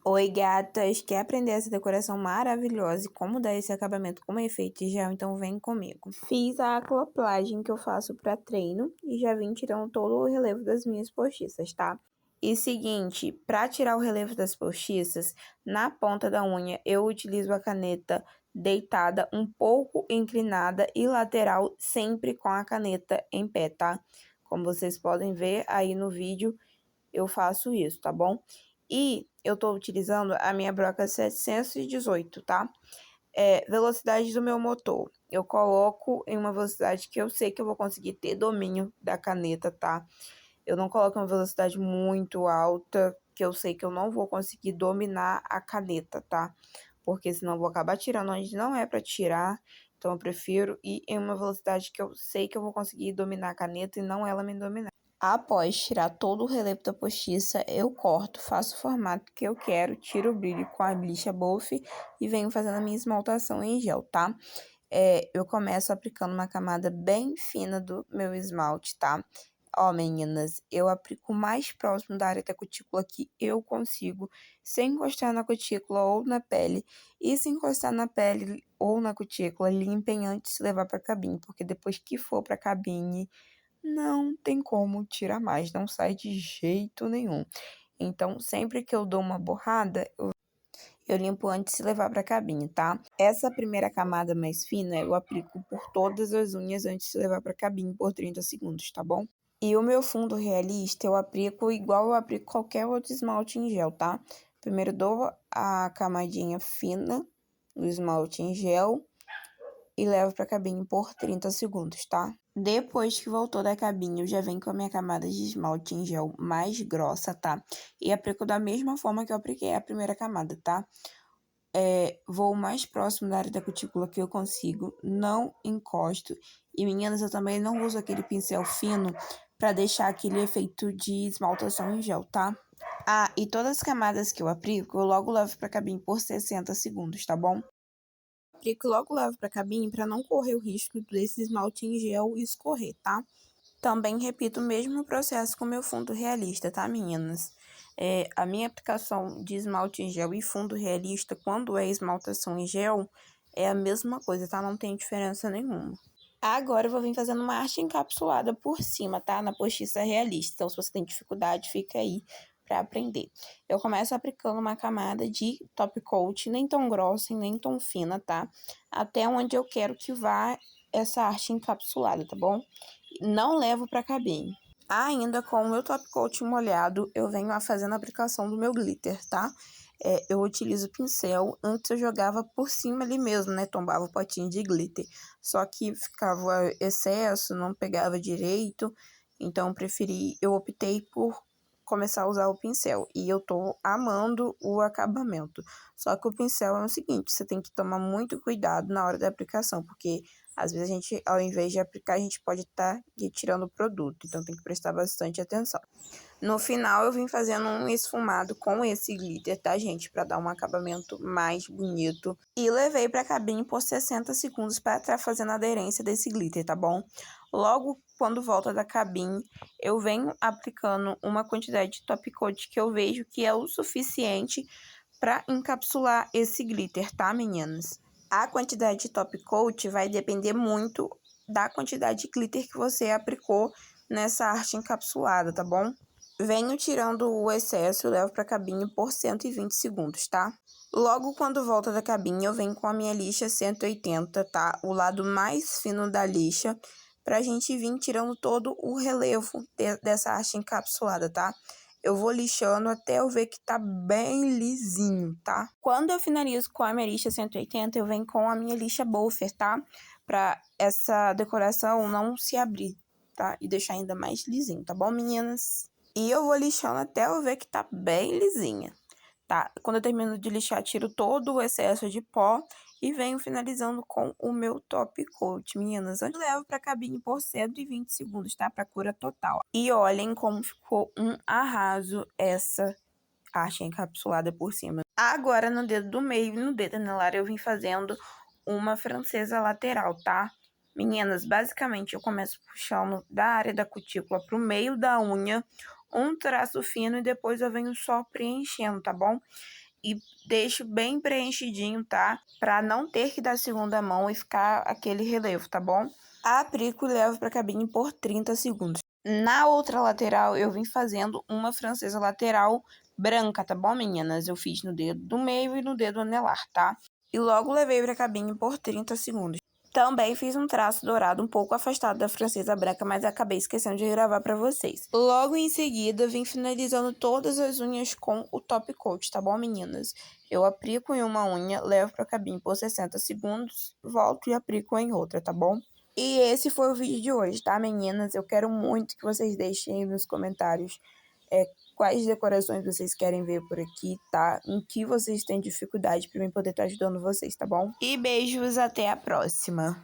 Oi, gatas! Quer aprender essa decoração maravilhosa e como dar esse acabamento com efeito de gel? Então vem comigo. Fiz a aquaplagem que eu faço para treino e já vim tirando todo o relevo das minhas postiças, tá? E seguinte, para tirar o relevo das postiças, na ponta da unha eu utilizo a caneta deitada um pouco inclinada e lateral, sempre com a caneta em pé, tá? Como vocês podem ver aí no vídeo, eu faço isso, tá bom? E eu tô utilizando a minha broca 718, tá? Velocidade do meu motor. Eu coloco em uma velocidade que eu sei que eu vou conseguir ter domínio da caneta, tá? Eu não coloco uma velocidade muito alta, que eu sei que eu não vou conseguir dominar a caneta, tá? Porque senão eu vou acabar tirando onde não é pra tirar. Então eu prefiro ir em uma velocidade que eu sei que eu vou conseguir dominar a caneta e não ela me dominar. Após tirar todo o relevo da postiça, eu corto, faço o formato que eu quero, tiro o brilho com a lixa Boff e venho fazendo a minha esmaltação em gel, tá? Eu começo aplicando uma camada bem fina do meu esmalte, tá? Ó, meninas, eu aplico o mais próximo da área da cutícula que eu consigo, sem encostar na cutícula ou na pele. E se encostar na pele ou na cutícula, limpem antes de levar pra cabine, porque depois que for pra cabine, não tem como tirar mais, não sai de jeito nenhum. Então, sempre que eu dou uma borrada, eu limpo antes de levar para cabine, tá? Essa primeira camada mais fina eu aplico por todas as unhas antes de levar para cabine por 30 segundos, tá bom? E o meu fundo realista eu aplico igual eu aplico qualquer outro esmalte em gel, tá? Primeiro dou a camadinha fina do esmalte em gel e levo para cabine por 30 segundos, tá? Depois que voltou da cabine, eu já venho com a minha camada de esmalte em gel mais grossa, tá? E aplico da mesma forma que eu apliquei a primeira camada, tá? Vou o mais próximo da área da cutícula que eu consigo, não encosto. E meninas, eu também não uso aquele pincel fino para deixar aquele efeito de esmaltação em gel, tá? Ah, e todas as camadas que eu aplico, eu logo levo para cabine por 60 segundos, tá bom? Aplico e logo levo para cabine para não correr o risco desse esmalte em gel escorrer, tá? Também repito o mesmo processo com meu fundo realista, tá, meninas? A minha aplicação de esmalte em gel e fundo realista, quando é esmaltação em gel, é a mesma coisa, tá? Não tem diferença nenhuma. Agora eu vou vir fazendo uma arte encapsulada por cima, tá? Na postiça realista. Então, se você tem dificuldade, fica aí para aprender. Eu começo aplicando uma camada de top coat, nem tão grossa e nem tão fina, tá? Até onde eu quero que vá essa arte encapsulada, tá bom? Não levo para cabine. Ainda com o meu top coat molhado, eu venho fazendo a aplicação do meu glitter, tá? Eu utilizo pincel, antes eu jogava por cima ali mesmo, né? Tombava o potinho de glitter. Só que ficava excesso, não pegava direito, então eu optei por começar a usar o pincel. E eu tô amando o acabamento. Só que o pincel é o seguinte, você tem que tomar muito cuidado na hora da aplicação, porque às vezes a gente, ao invés de aplicar, a gente pode estar retirando o produto, então tem que prestar bastante atenção. No final, eu vim fazendo um esfumado com esse glitter, tá, gente? Pra dar um acabamento mais bonito. E levei pra cabine por 60 segundos pra estar fazendo a aderência desse glitter, tá bom? Logo, quando volta da cabine, eu venho aplicando uma quantidade de top coat que eu vejo que é o suficiente pra encapsular esse glitter, tá, meninas? A quantidade de top coat vai depender muito da quantidade de glitter que você aplicou nessa arte encapsulada, tá bom? Venho tirando o excesso e levo para a cabine por 120 segundos, tá? Logo quando volta da cabine, eu venho com a minha lixa 180, tá? O lado mais fino da lixa, pra gente vir tirando todo o relevo dessa arte encapsulada, tá? Eu vou lixando até eu ver que tá bem lisinho, tá? Quando eu finalizo com a minha lixa 180, eu venho com a minha lixa Boffer, tá? Pra essa decoração não se abrir, tá? E deixar ainda mais lisinho, tá bom, meninas? E eu vou lixando até eu ver que tá bem lisinha, tá? Quando eu termino de lixar, tiro todo o excesso de pó e venho finalizando com o meu top coat, meninas. Eu levo pra cabine por 120 segundos, tá? Pra cura total. E olhem como ficou um arraso essa arte encapsulada por cima. Agora, no dedo do meio e no dedo anelar, eu vim fazendo uma francesa lateral, tá? Meninas, basicamente eu começo puxando da área da cutícula pro meio da unha, um traço fino e depois eu venho só preenchendo, tá bom? e deixo bem preenchidinho, tá? Pra não ter que dar segunda mão e ficar aquele relevo, tá bom? Aplico e levo pra cabine por 30 segundos. Na outra lateral, eu vim fazendo uma francesa lateral branca, tá bom, meninas? Eu fiz no dedo do meio e no dedo anelar, tá? E logo levei pra cabine por 30 segundos. Também fiz um traço dourado um pouco afastado da francesa branca, mas acabei esquecendo de gravar pra vocês. Logo em seguida, vim finalizando todas as unhas com o top coat, tá bom, meninas? Eu aplico em uma unha, levo pra cabine por 60 segundos, volto e aplico em outra, tá bom? E esse foi o vídeo de hoje, tá, meninas? Eu quero muito que vocês deixem aí nos comentários quais decorações vocês querem ver por aqui, tá? Em que vocês têm dificuldade pra mim poder estar ajudando vocês, tá bom? E beijos, até a próxima!